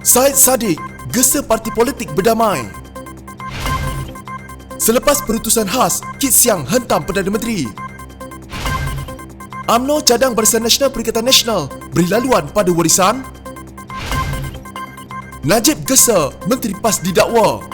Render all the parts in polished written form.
Syed Saddiq gesa parti politik berdamai. Selepas perutusan khas, Kit Siang hentam Perdana Menteri. UMNO cadang Barisan Nasional Perikatan Nasional beri laluan pada warisan. Najib gesa Menteri PAS didakwa.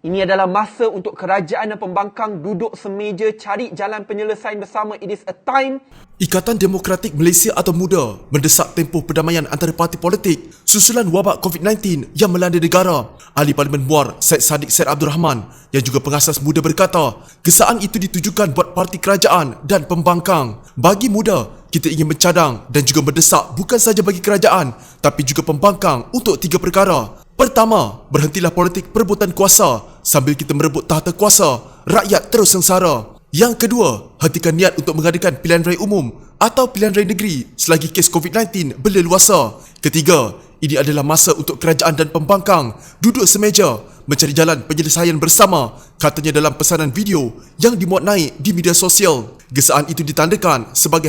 Ini adalah masa untuk kerajaan dan pembangkang duduk semeja cari jalan penyelesaian bersama. It is a time. Ikatan Demokratik Malaysia atau MUDA mendesak tempoh perdamaian antara parti politik susulan wabak COVID-19 yang melanda negara. Ahli Parlimen Muar Syed Saddiq Syed Abdul Rahman yang juga pengasas MUDA berkata, gesaan itu ditujukan buat parti kerajaan dan pembangkang. Bagi MUDA, kita ingin mencadang dan juga mendesak bukan sahaja bagi kerajaan tapi juga pembangkang untuk 3 perkara. Pertama, berhentilah politik perebutan kuasa sambil kita merebut tahta kuasa, rakyat terus sengsara. Yang kedua, hentikan niat untuk mengadakan pilihan raya umum atau pilihan raya negeri selagi kes COVID-19 berleluasa. Ketiga, ini adalah masa untuk kerajaan dan pembangkang duduk semeja mencari jalan penyelesaian bersama, katanya dalam pesanan video yang dimuat naik di media sosial. Gesaan itu ditandakan sebagai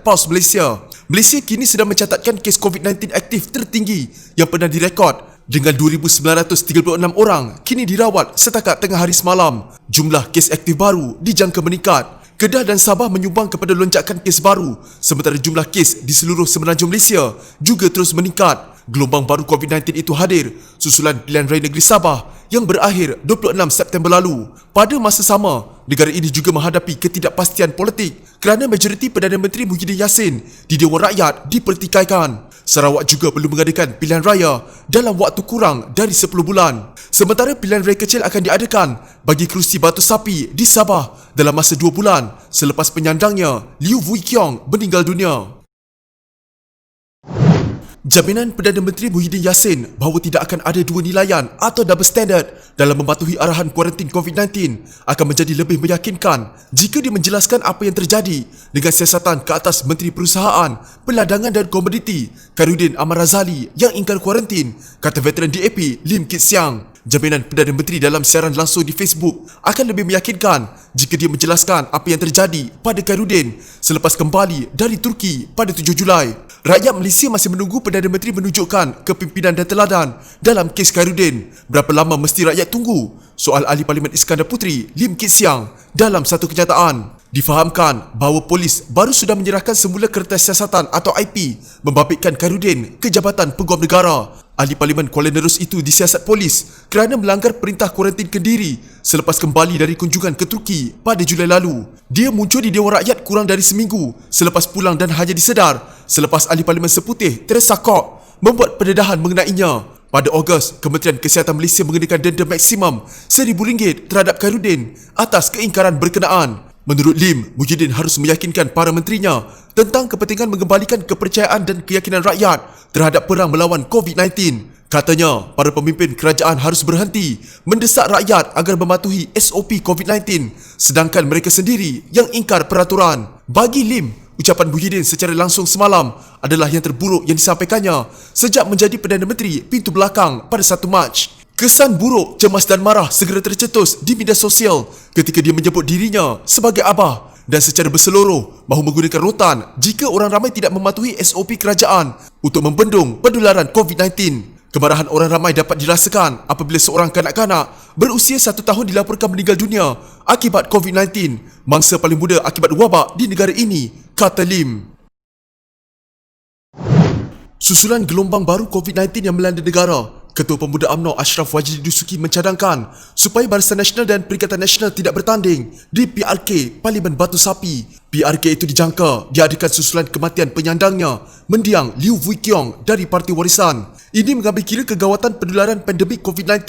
#Pause Malaysia. Malaysia kini sedang mencatatkan kes COVID-19 aktif tertinggi yang pernah direkod dengan 2,936 orang kini dirawat setakat tengah hari semalam. Jumlah kes aktif baru dijangka meningkat. Kedah dan Sabah menyumbang kepada lonjakan kes baru, sementara jumlah kes di seluruh semenanjung Malaysia juga terus meningkat. Gelombang baru COVID-19 itu hadir susulan pilihan raya negeri Sabah yang berakhir 26 September lalu. Pada masa sama, negara ini juga menghadapi ketidakpastian politik kerana majoriti Perdana Menteri Muhyiddin Yassin di Dewan Rakyat dipertikaikan. Sarawak juga perlu mengadakan pilihan raya dalam waktu kurang dari 10 bulan. Sementara pilihan raya kecil akan diadakan bagi kerusi Batu Sapi di Sabah dalam masa 2 bulan selepas penyandangnya Liew Vui Kiong meninggal dunia. Jaminan Perdana Menteri Muhyiddin Yassin bahawa tidak akan ada dua nilaian atau double standard dalam mematuhi arahan kuarantin COVID-19 akan menjadi lebih meyakinkan jika dia menjelaskan apa yang terjadi dengan siasatan ke atas Menteri Perusahaan, Perladangan dan Komoditi Khairuddin Ahmad Razali yang ingkar kuarantin, kata veteran DAP Lim Kit Siang. Jaminan Perdana Menteri dalam siaran langsung di Facebook akan lebih meyakinkan jika dia menjelaskan apa yang terjadi pada Khairuddin selepas kembali dari Turki pada 7 Julai. Rakyat Malaysia masih menunggu Perdana Menteri menunjukkan kepimpinan dan teladan dalam kes Khairuddin. Berapa lama mesti rakyat tunggu? Soal Ahli Parlimen Iskandar Puteri Lim Kit Siang dalam satu kenyataan. Difahamkan bahawa polis baru sudah menyerahkan semula kertas siasatan atau IP membabitkan Khairuddin ke Jabatan Peguam Negara. Ahli Parlimen Kuala Nerus itu disiasat polis kerana melanggar perintah kuarantin Kendiri selepas kembali dari kunjungan ke Turki pada Julai lalu. Dia muncul di Dewan Rakyat kurang dari seminggu selepas pulang dan hanya disedar selepas Ahli Parlimen Seputih Teresa Kok membuat pendedahan mengenainya. Pada Ogos, Kementerian Kesihatan Malaysia mengenakan denda maksimum RM1,000 terhadap Khairuddin atas keingkaran berkenaan. Menurut Lim, Muhyiddin harus meyakinkan para menterinya tentang kepentingan mengembalikan kepercayaan dan keyakinan rakyat terhadap perang melawan COVID-19. Katanya, para pemimpin kerajaan harus berhenti mendesak rakyat agar mematuhi SOP COVID-19 sedangkan mereka sendiri yang ingkar peraturan. Bagi Lim, ucapan Muhyiddin secara langsung semalam adalah yang terburuk yang disampaikannya sejak menjadi Perdana Menteri pintu belakang pada 1 Mac. Kesan buruk, cemas dan marah segera tercetus di media sosial ketika dia menyebut dirinya sebagai abah dan secara berseluruh mahu menggunakan rotan jika orang ramai tidak mematuhi SOP kerajaan untuk membendung penularan COVID-19. Kemarahan orang ramai dapat dirasakan apabila seorang kanak-kanak berusia 1 tahun dilaporkan meninggal dunia akibat COVID-19, mangsa paling muda akibat wabak di negara ini, kata Lim. Susulan gelombang baru COVID-19 yang melanda negara, Ketua Pemuda UMNO Ashraf Wajdi Dusuki mencadangkan supaya Barisan Nasional dan Perikatan Nasional tidak bertanding di PRK Parlimen Batu Sapi. PRK itu dijangka diadakan susulan kematian penyandangnya, mendiang Liew Vui Kiong dari Parti Warisan. Ini mengambil kira kegawatan penularan pandemik COVID-19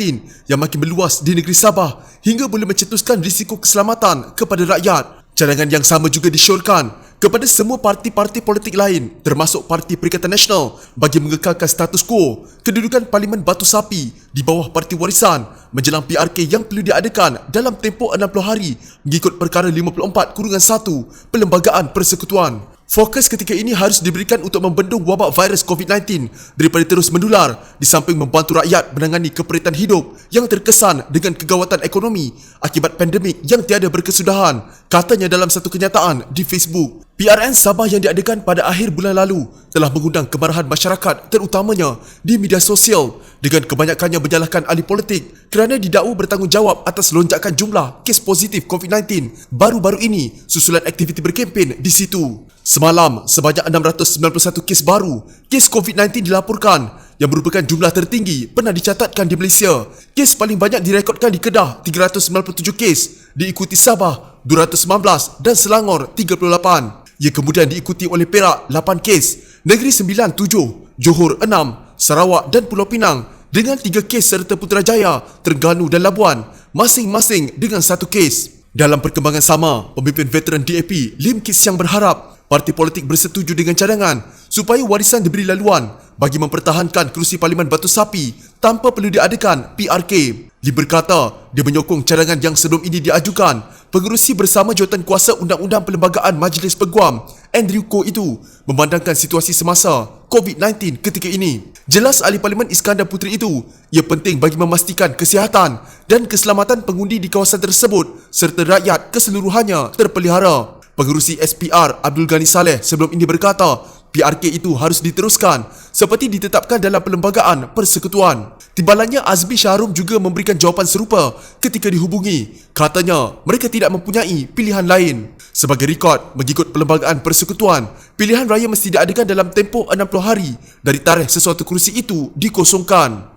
yang makin meluas di negeri Sabah hingga boleh mencetuskan risiko keselamatan kepada rakyat. Cadangan yang sama juga disyorkan kepada semua parti-parti politik lain termasuk Parti Perikatan Nasional bagi mengekalkan status quo kedudukan Parlimen Batu Sapi di bawah Parti Warisan menjelang PRK yang perlu diadakan dalam tempoh 60 hari mengikut Perkara 54/1 Perlembagaan Persekutuan. Fokus ketika ini harus diberikan untuk membendung wabak virus COVID-19 daripada terus menular di samping membantu rakyat menangani keperitan hidup yang terkesan dengan kegawatan ekonomi akibat pandemik yang tiada berkesudahan, katanya dalam satu kenyataan di Facebook. PRN Sabah yang diadakan pada akhir bulan lalu telah mengundang kemarahan masyarakat terutamanya di media sosial dengan kebanyakannya menyalahkan ahli politik kerana didakwa bertanggungjawab atas lonjakan jumlah kes positif COVID-19 baru-baru ini susulan aktiviti berkempen di situ. Semalam, sebanyak 691 kes baru kes COVID-19 dilaporkan yang merupakan jumlah tertinggi pernah dicatatkan di Malaysia. Kes paling banyak direkodkan di Kedah 397 kes, diikuti Sabah 219 dan Selangor 38. Ia kemudian diikuti oleh Perak 8 kes, Negeri Sembilan 7, Johor 6, Sarawak dan Pulau Pinang dengan 3 kes serta Putrajaya, Terengganu dan Labuan masing-masing dengan 1 kes. Dalam perkembangan sama, pemimpin veteran DAP Lim Kit Siang berharap parti politik bersetuju dengan cadangan supaya warisan diberi laluan bagi mempertahankan kerusi Parlimen Batu Sapi tanpa perlu diadakan PRK. Lim berkata dia menyokong cadangan yang sebelum ini diajukan pengerusi bersama Jawatankuasa Undang-Undang Perlembagaan Majlis Peguam Andrew Koh itu memandangkan situasi semasa COVID-19 ketika ini. Jelas ahli Parlimen Iskandar Puteri itu, ia penting bagi memastikan kesihatan dan keselamatan pengundi di kawasan tersebut serta rakyat keseluruhannya terpelihara. Pengerusi SPR Abdul Ghani Saleh sebelum ini berkata PRK itu harus diteruskan seperti ditetapkan dalam Perlembagaan Persekutuan. Timbalannya Azmi Shahrum juga memberikan jawapan serupa ketika dihubungi. Katanya mereka tidak mempunyai pilihan lain. Sebagai rekod, mengikut Perlembagaan Persekutuan, pilihan raya mesti diadakan dalam tempoh 60 hari dari tarikh sesuatu kerusi itu dikosongkan.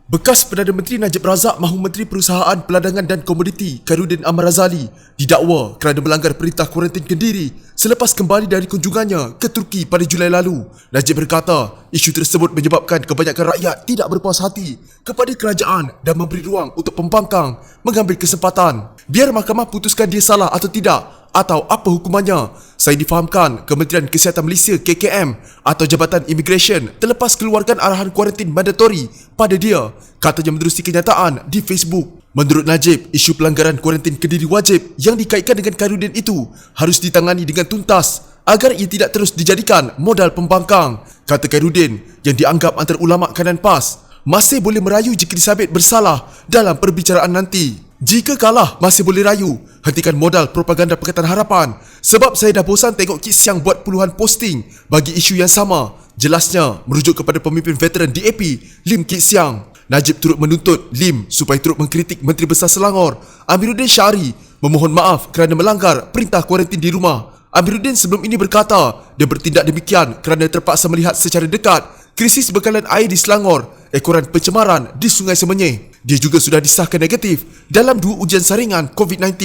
Bekas Perdana Menteri Najib Razak mahu Menteri Perusahaan Peladangan dan Komoditi Khairuddin Ahmad Razali didakwa kerana melanggar perintah kuarantin Kendiri selepas kembali dari kunjungannya ke Turki pada Julai lalu. Najib berkata, isu tersebut menyebabkan kebanyakan rakyat tidak berpuas hati kepada kerajaan dan memberi ruang untuk pembangkang mengambil kesempatan. Biar mahkamah putuskan dia salah atau tidak atau apa hukumannya, saya difahamkan Kementerian Kesihatan Malaysia KKM atau Jabatan Immigration terlepas keluarkan arahan kuarantin mandatori pada dia, katanya menerusi kenyataan di Facebook. Menurut Najib, isu pelanggaran kuarantin Kediri wajib yang dikaitkan dengan Khairuddin itu harus ditangani dengan tuntas agar ia tidak terus dijadikan modal pembangkang. Kata Khairuddin yang dianggap antara ulama kanan PAS, masih boleh merayu jika disabit bersalah dalam perbicaraan nanti. Jika kalah masih boleh rayu, hentikan modal propaganda Pakatan Harapan sebab saya dah bosan tengok Kit Siang buat puluhan posting bagi isu yang sama. Jelasnya merujuk kepada pemimpin veteran DAP Lim Kit Siang. Najib turut menuntut Lim supaya turut mengkritik Menteri Besar Selangor Amiruddin Syari memohon maaf kerana melanggar perintah kuarantin di rumah. Amiruddin sebelum ini berkata dia bertindak demikian kerana terpaksa melihat secara dekat krisis bekalan air di Selangor, ekoran pencemaran di Sungai Semenyih. Dia juga sudah disahkan negatif dalam 2 ujian saringan COVID-19.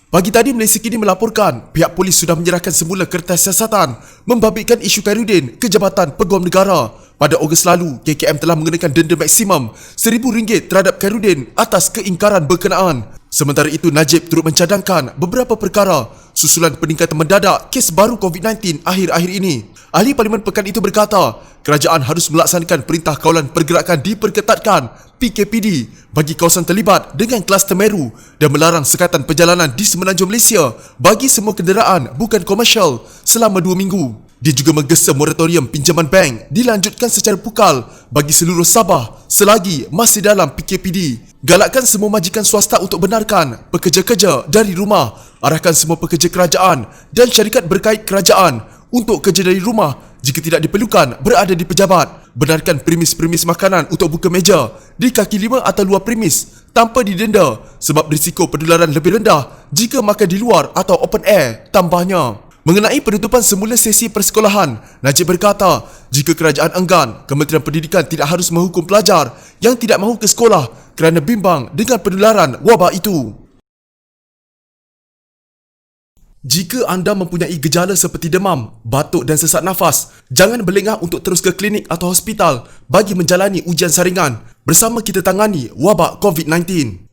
Pagi tadi Malaysia Kini melaporkan pihak polis sudah menyerahkan semula kertas siasatan membabitkan isu Khairuddin ke Jabatan Peguam Negara. Pada Ogos lalu, KKM telah mengenakan denda maksimum RM1,000 terhadap Khairuddin atas keingkaran berkenaan. Sementara itu, Najib turut mencadangkan beberapa perkara susulan peningkatan mendadak kes baru COVID-19 akhir-akhir ini. Ahli Parlimen Pekan itu berkata, kerajaan harus melaksanakan Perintah Kawalan Pergerakan Diperketatkan PKPD bagi kawasan terlibat dengan kluster Meru dan melarang sekatan perjalanan di Semenanjung Malaysia bagi semua kenderaan bukan komersial selama 2 minggu. Dia juga menggesa moratorium pinjaman bank dilanjutkan secara pukal bagi seluruh Sabah selagi masih dalam PKPD. Galakkan semua majikan swasta untuk benarkan pekerja-kerja dari rumah. Arahkan semua pekerja kerajaan dan syarikat berkait kerajaan untuk kerja dari rumah jika tidak diperlukan berada di pejabat. Benarkan premis-premis makanan untuk buka meja di kaki 5 atau luar premis tanpa didenda sebab risiko penularan lebih rendah jika makan di luar atau open air, tambahnya. Mengenai penutupan semula sesi persekolahan, Najib berkata, jika kerajaan enggan, Kementerian Pendidikan tidak harus menghukum pelajar yang tidak mahu ke sekolah kerana bimbang dengan penularan wabak itu. Jika anda mempunyai gejala seperti demam, batuk dan sesak nafas, jangan berlengah untuk terus ke klinik atau hospital bagi menjalani ujian saringan. Bersama kita tangani wabak COVID-19.